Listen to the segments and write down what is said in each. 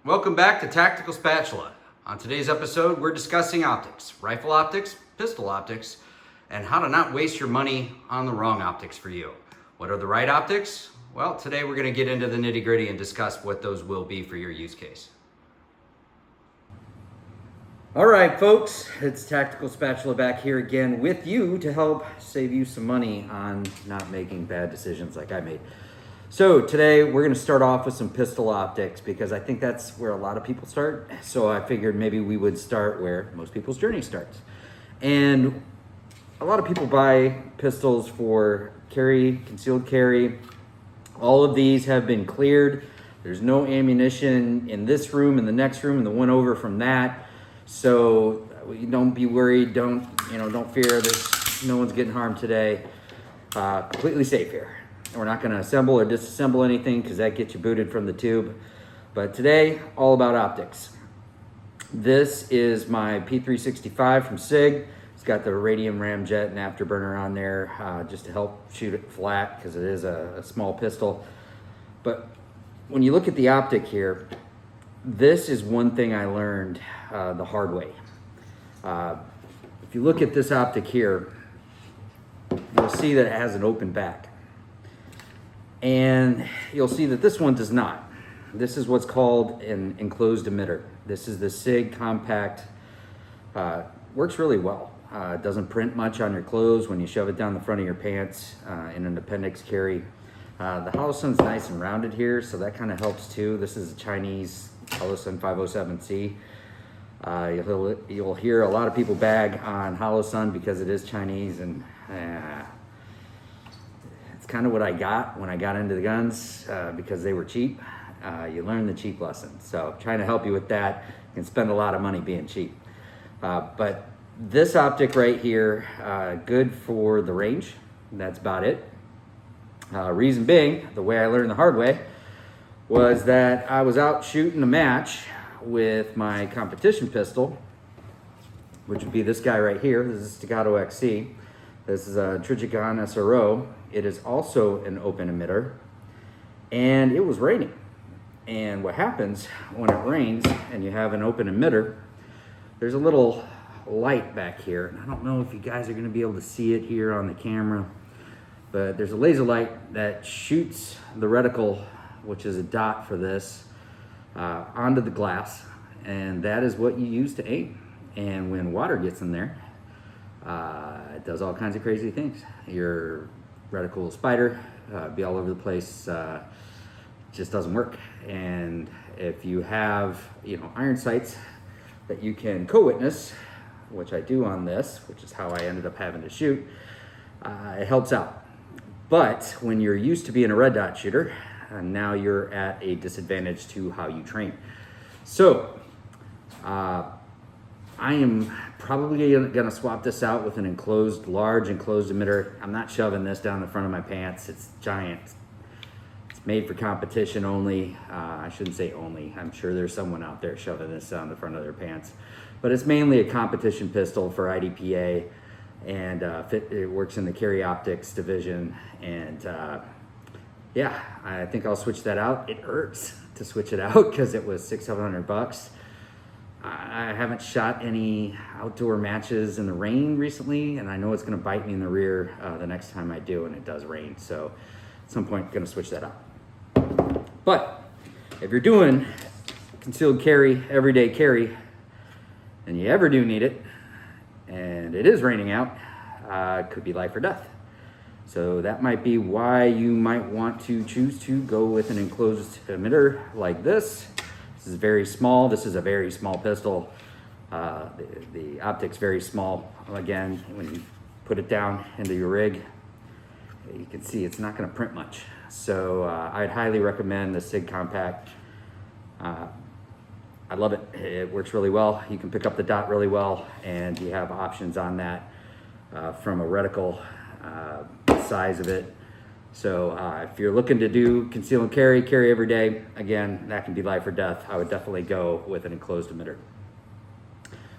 Welcome back to Tactical Spatula. On today's episode, we're discussing optics, rifle optics, pistol optics, and how to not waste your money on the wrong optics for you. What are the right optics? Well, today we're going to get into the nitty-gritty and discuss what those will be for your use case. All right, folks, it's Tactical Spatula back here again with you to help save you some money on not making bad decisions like I made. So today we're going to start off with some pistol optics because I think that's where a lot of people start. So I figured maybe we would start where most people's journey starts. And a lot of people buy pistols for carry, concealed carry. All of these have been cleared. There's no ammunition in this room, in the next room, and the one over from that. So don't be worried. Don't fear. No one's getting harmed today. Completely safe here. We're not going to assemble or disassemble anything because that gets you booted from the tube. But today, all about optics. This is my P365 from SIG. It's got the radium ramjet and afterburner on there just to help shoot it flat because it is a small pistol. But when you look at the optic here, this is one thing I learned the hard way. If you look at this optic here, you'll see that it has an open back. And you'll see that this one does not. This is what's called an enclosed emitter. This is the SIG compact. Works really well. It doesn't print much on your clothes when you shove it down the front of your pants in an appendix carry. The Holosun's nice and rounded here, so that kind of helps too. This is a Chinese Holosun 507C. You'll hear a lot of people bag on Holosun because it is Chinese, and it's kind of what I got when I got into the guns because they were cheap. You learn the cheap lesson. So trying to help you with that. You can spend a lot of money being cheap. But this optic right here, good for the range. That's about it. Reason being, the way I learned the hard way, was that I was out shooting a match with my competition pistol, which would be this guy right here. This is Staccato XC. This is a Trijicon SRO. It is also an open emitter, and it was raining. And what happens when it rains and you have an open emitter, there's a little light back here. And I don't know if you guys are going to be able to see it here on the camera, but there's a laser light that shoots the reticle, which is a dot for this, onto the glass, and that is what you use to aim. And when water gets in there, it does all kinds of crazy things. Your reticle will spider, be all over the place, just doesn't work. And if you have, iron sights that you can co-witness, which I do on this, which is how I ended up having to shoot, it helps out. But when you're used to being a red dot shooter, now you're at a disadvantage to how you train. So, I am probably gonna swap this out with an large enclosed emitter. I'm not shoving this down the front of my pants. It's giant. It's made for competition only. I shouldn't say only. I'm sure there's someone out there shoving this down the front of their pants. But it's mainly a competition pistol for IDPA, and it works in the carry optics division. And yeah, I think I'll switch that out. It hurts to switch it out because it was $600-700. I haven't shot any outdoor matches in the rain recently, and I know it's going to bite me in the rear the next time I do, and it does rain. So at some point, I'm going to switch that out. But if you're doing concealed carry, everyday carry, and you ever do need it, and it is raining out, it could be life or death. So that might be why you might want to choose to go with an enclosed emitter like this. This is very small. This is a very small pistol. The optic's very small. Again, when you put it down into your rig, you can see it's not going to print much. So I'd highly recommend the SIG Compact. I love it. It works really well. You can pick up the dot really well, and you have options on that from a reticle size of it. So if you're looking to do conceal and carry every day, again, that can be life or death. I would definitely go with an enclosed emitter.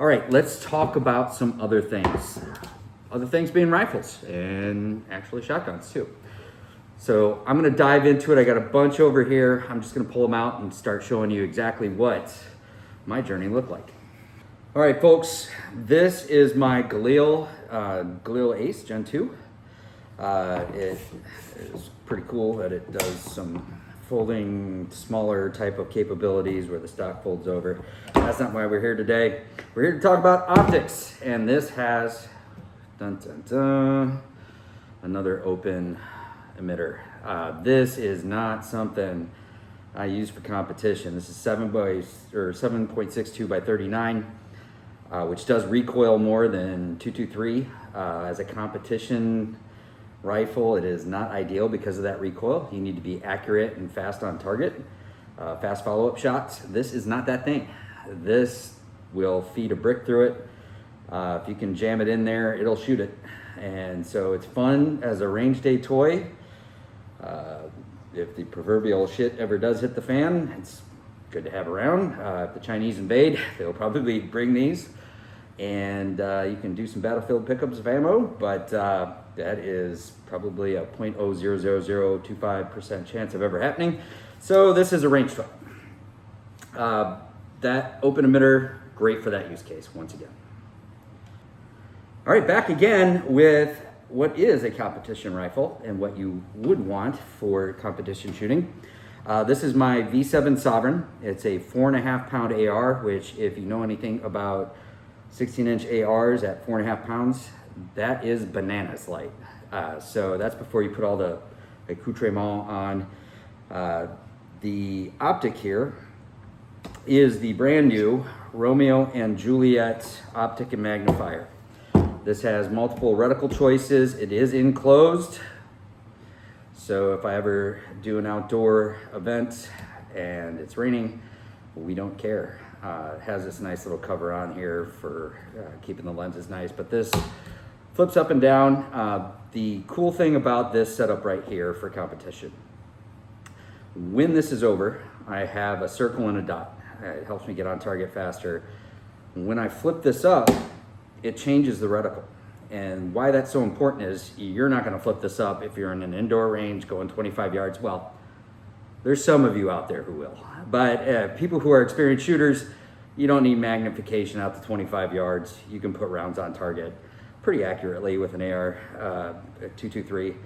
All right, let's talk about some other things. Other things being rifles and actually shotguns too. So I'm gonna dive into it. I got a bunch over here. I'm just gonna pull them out and start showing you exactly what my journey looked like. All right, folks, this is my Galil, Galil Ace Gen 2. It is pretty cool that it does some folding, smaller type of capabilities where the stock folds over. That's not why we're here today. We're here to talk about optics, and this has, dun, dun, dun, another open emitter. This is not something I use for competition. This is 7.62 by 39, which does recoil more than 223. As a competition rifle, it is not ideal because of that recoil. You need to be accurate and fast on target, fast follow-up shots. This is not that thing. This will feed a brick through it. If you can jam it in there, it'll shoot it. And so it's fun as a range day toy. If the proverbial shit ever does hit the fan, it's good to have around. If the Chinese invade, they'll probably bring these. And you can do some battlefield pickups of ammo, but that is probably a 0.00025% chance of ever happening. So this is a range truck. That open emitter, great for that use case, once again. All right, back again with what is a competition rifle and what you would want for competition shooting. This is my V7 Sovereign. It's a 4.5 pound AR, which if you know anything about 16-inch ARs at 4.5 pounds, that is bananas light. So that's before you put all the accoutrement on. The optic here is the brand new Romeo and Juliet optic and magnifier. This has multiple reticle choices. It is enclosed. So if I ever do an outdoor event and it's raining, we don't care. It has this nice little cover on here for keeping the lenses nice, but this flips up and down. The cool thing about this setup right here for competition, when this is over, I have a circle and a dot. It helps me get on target faster. When I flip this up, it changes the reticle. And why that's so important is you're not gonna flip this up if you're in an indoor range going 25 yards. Well, there's some of you out there who will. But people who are experienced shooters, you don't need magnification out to 25 yards. You can put rounds on target pretty accurately with an AR 223.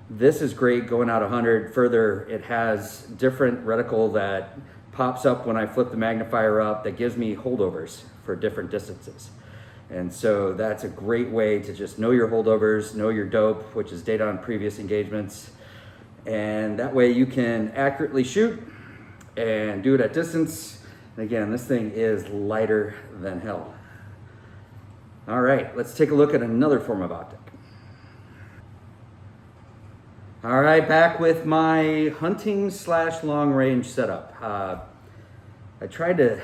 This is great going out 100. Further, it has different reticle that pops up when I flip the magnifier up that gives me holdovers for different distances. And so that's a great way to just know your holdovers, know your dope, which is data on previous engagements. And that way you can accurately shoot and do it at distance. And again, this thing is lighter than hell. All right, let's take a look at another form of optic. All right, back with my hunting / long range setup. I tried to,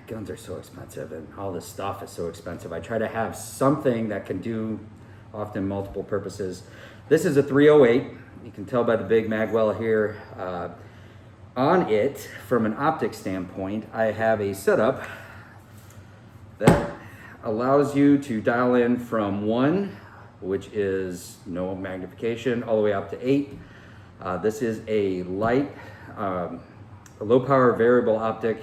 guns are so expensive and all this stuff is so expensive. I try to have something that can do often multiple purposes. This is a 308. You can tell by the big magwell here. On it, from an optic standpoint, I have a setup that allows you to dial in from 1, which is no magnification, all the way up to 8. This is a light, a low power variable optic,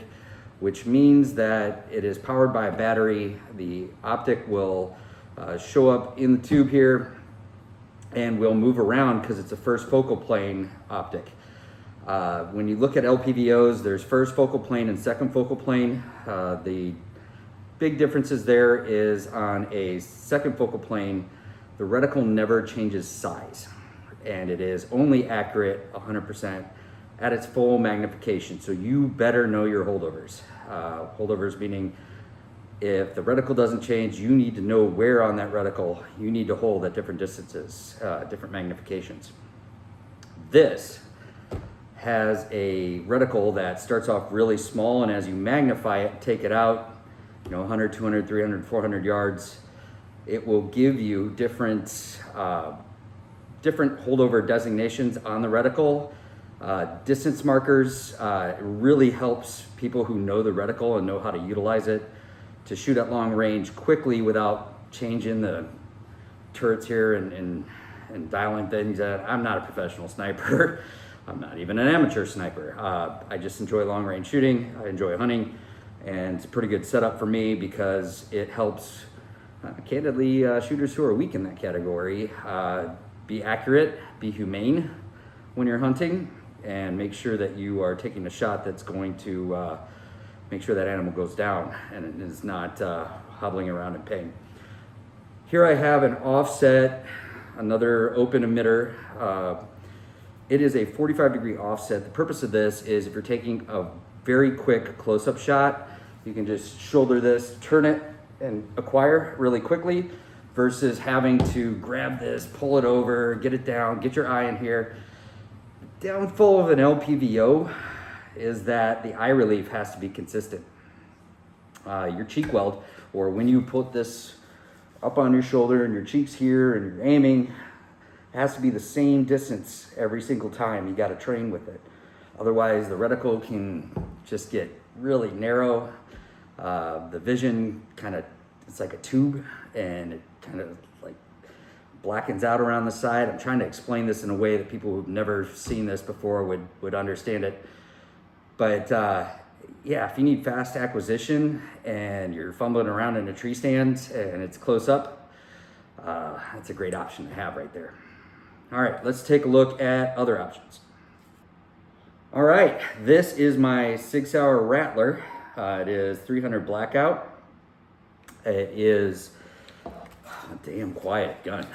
which means that it is powered by a battery. The optic will show up in the tube here and will move around because it's a first focal plane optic. When you look at LPVOs, there's first focal plane and second focal plane. The big differences there is on a second focal plane, the reticle never changes size, and it is only accurate 100% at its full magnification. So you better know your holdovers. Holdovers meaning if the reticle doesn't change, you need to know where on that reticle you need to hold at different distances, different magnifications. This has a reticle that starts off really small, and as you magnify it, take it out, 100, 200, 300, 400 yards, it will give you different holdover designations on the reticle. Distance markers, it really helps people who know the reticle and know how to utilize it to shoot at long range quickly without changing the turrets here and and dialing things in. I'm not a professional sniper. I'm not even an amateur sniper. I just enjoy long range shooting. I enjoy hunting, and it's a pretty good setup for me because it helps candidly shooters who are weak in that category be accurate, be humane when you're hunting, and make sure that you are taking a shot that's going to make sure that animal goes down and it is not hobbling around in pain. Here I have an offset, another open emitter. It is a 45-degree offset. The purpose of this is if you're taking a very quick close-up shot, you can just shoulder this, turn it, and acquire really quickly versus having to grab this, pull it over, get it down, get your eye in here. The downfall of an LPVO is that the eye relief has to be consistent. Your cheek weld, or when you put this up on your shoulder and your cheeks here and you're aiming, it has to be the same distance every single time. You got to train with it. Otherwise, the reticle can just get really narrow. The vision kind of, it's like a tube, and it kind of like blackens out around the side. I'm trying to explain this in a way that people who've never seen this before would understand it. But yeah, if you need fast acquisition and you're fumbling around in a tree stand and it's close up, that's a great option to have right there. All right, let's take a look at other options. All right, this is my Sig Sauer Rattler. It is 300 blackout. It is a damn quiet gun.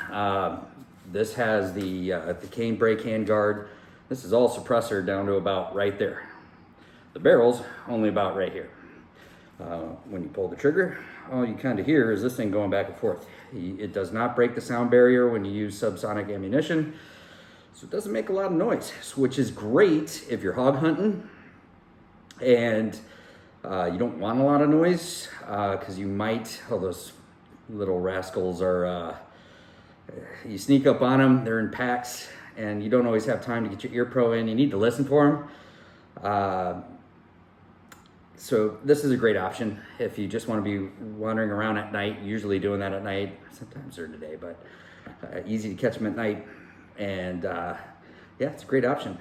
This has the cane brake handguard. This is all suppressor down to about right there. The barrel's only about right here. When you pull the trigger, all you kind of hear is this thing going back and forth. It does not break the sound barrier when you use subsonic ammunition, so it doesn't make a lot of noise, which is great if you're hog hunting and you don't want a lot of noise, because you might, oh, those little rascals are, you sneak up on them, they're in packs, and you don't always have time to get your ear pro in. You need to listen for them. So this is a great option if you just want to be wandering around at night, usually doing that at night, sometimes during the day, but easy to catch them at night. And yeah, it's a great option.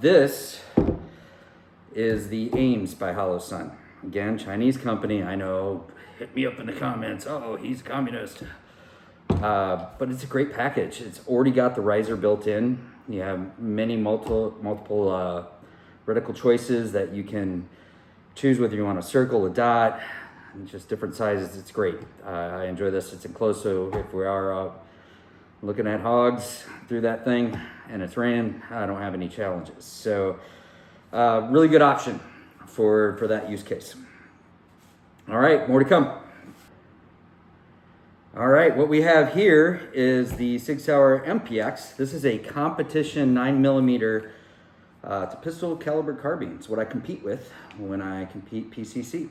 This is the Ames by Holosun. Again, Chinese company, I know, hit me up in the comments, oh, he's a communist. But it's a great package. It's already got the riser built in. You have many multiple reticle choices that you can choose whether you want a circle, a dot, just different sizes. It's great. I enjoy this. It's enclosed, so if we are looking at hogs through that thing and it's raining, I don't have any challenges. So really good option for that use case. All right, more to come. All right, what we have here is the Sig Sauer MPX. This is a competition 9mm it's a pistol caliber carbine. It's what I compete with when I compete PCC.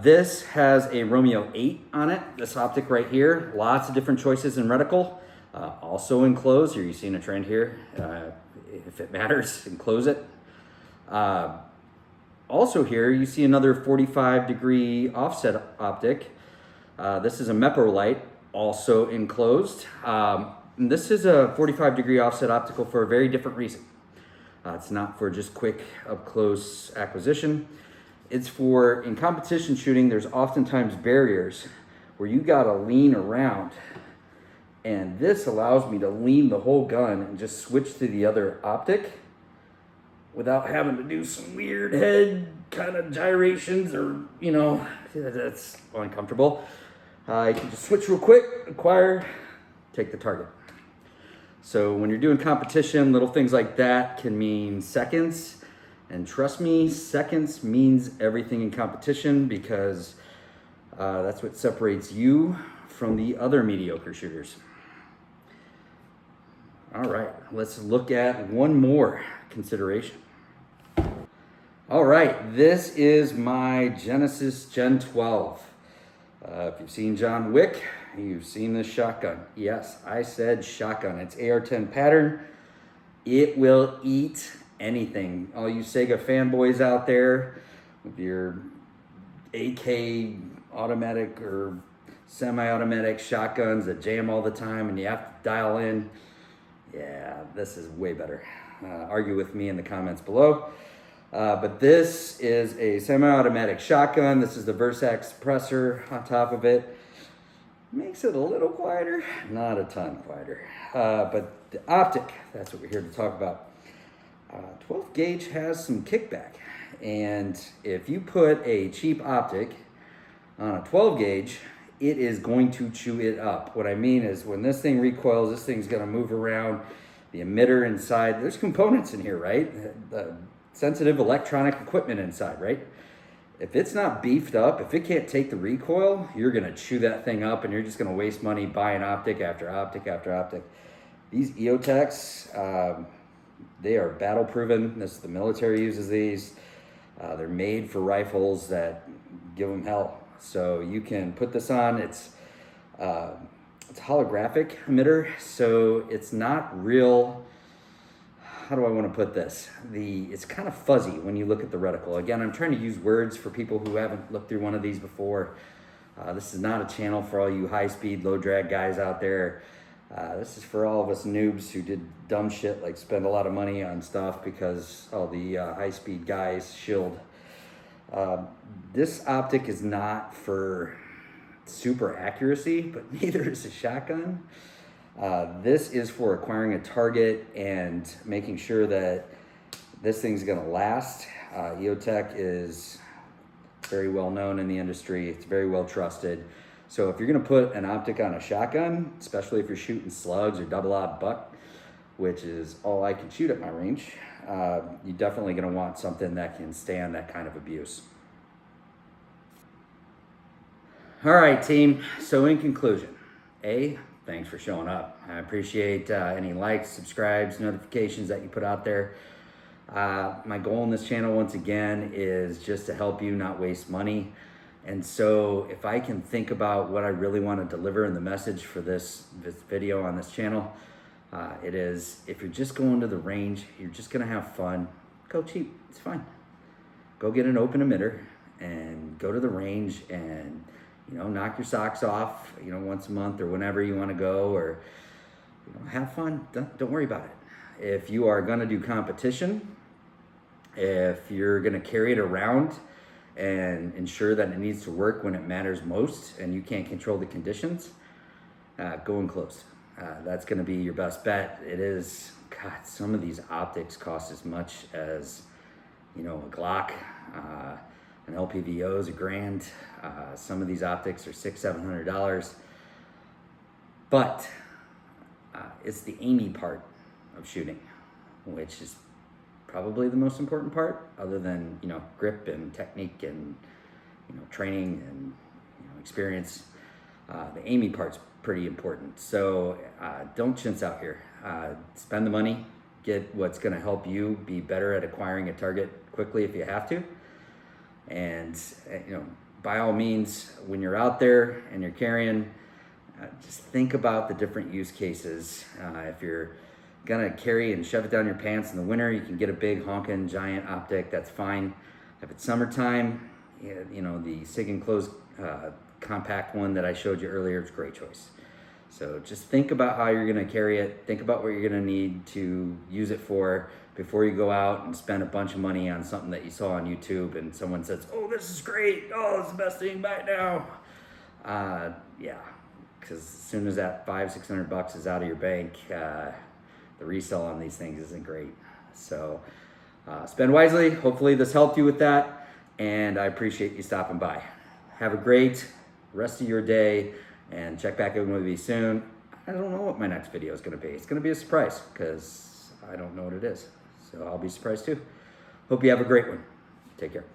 This has a ROMEO-8 on it. This optic right here. Lots of different choices in reticle. Also enclosed. Here, you've seen a trend here. If it matters, enclose it. Also here, you see another 45-degree offset optic. This is a Meprolight, also enclosed. This is a 45-degree offset optical for a very different reason. It's not for just quick up-close acquisition. It's for, in competition shooting, there's oftentimes barriers where you gotta lean around. And this allows me to lean the whole gun and just switch to the other optic without having to do some weird head kind of gyrations or, you know, that's uncomfortable. You can just switch real quick, acquire, take the target. So when you're doing competition, little things like that can mean seconds. And trust me, seconds means everything in competition, because that's what separates you from the other mediocre shooters. All right, let's look at one more consideration. All right, this is my Genesis Gen 12. If you've seen John Wick, you've seen this shotgun. Yes, I said shotgun. It's AR-10 pattern. It will eat anything. All you Sega fanboys out there with your AK automatic or semi-automatic shotguns that jam all the time and you have to dial in, yeah, this is way better. Argue with me in the comments below. But this is a semi-automatic shotgun. This is the Versac suppressor on top of it. Makes it a little quieter, not a ton quieter. But the optic, that's what we're here to talk about. 12 gauge has some kickback. And if you put a cheap optic on a 12 gauge, it is going to chew it up. What I mean is when this thing recoils, this thing's gonna move around. The emitter inside, there's components in here, right? The sensitive electronic equipment inside, right? If it's not beefed up, if it can't take the recoil, you're gonna chew that thing up and you're just gonna waste money buying optic after optic after optic. These EOTECHs, they are battle proven. The military uses these. They're made for rifles that give them hell. So you can put this on. It's holographic emitter, so it's not real. How do I want to put this? It's kind of fuzzy when you look at the reticle. Again, I'm trying to use words for people who haven't looked through one of these before. This is not a channel for all you high-speed, low-drag guys out there. This is for all of us noobs who did dumb shit like spend a lot of money on stuff because all the high-speed guys shilled. This optic is not for super accuracy, but neither is a shotgun. This is for acquiring a target and making sure that this thing's gonna last. EOTECH is very well known in the industry. It's very well trusted. So if you're gonna put an optic on a shotgun, especially if you're shooting slugs or double-aught buck, which is all I can shoot at my range, you're definitely gonna want something that can stand that kind of abuse. All right, team, so in conclusion, thanks for showing up. I appreciate any likes, subscribes, notifications that you put out there. My goal in this channel, once again, is just to help you not waste money. And so if I can think about what I really want to deliver in the message for this video on this channel, it is, if you're just going to the range, you're just gonna have fun, go cheap, it's fine. Go get an open emitter and go to the range and, you know, knock your socks off, you know, once a month or whenever you want to go, or, you know, have fun. Don't worry about it. If you are going to do competition, if you're going to carry it around and ensure that it needs to work when it matters most and you can't control the conditions, go in close. That's going to be your best bet. It is, God, some of these optics cost as much as, you know, a Glock. An LPVO is $1,000. Some of these optics are $600-700. But it's the aiming part of shooting, which is probably the most important part, other than, you know, grip and technique and, you know, training and, you know, experience. The aiming part's pretty important. So don't chintz out here. Spend the money, get what's going to help you be better at acquiring a target quickly if you have to. And, you know, by all means, when you're out there and you're carrying, just think about the different use cases. If you're gonna carry and shove it down your pants in the winter, you can get a big honking giant optic, that's fine. If it's summertime, you know, the SIG enclosed compact one that I showed you earlier is a great choice. So just think about how you're gonna carry it, think about what you're gonna need to use it for before you go out and spend a bunch of money on something that you saw on YouTube and someone says, oh, this is great, oh, it's the best thing, buy it now. Yeah, because as soon as that $500-600 is out of your bank, the resale on these things isn't great. So spend wisely. Hopefully this helped you with that, and I appreciate you stopping by. Have a great rest of your day, and check back in with me soon. I don't know what my next video is going to be. It's going to be a surprise because I don't know what it is. So I'll be surprised too. Hope you have a great one. Take care.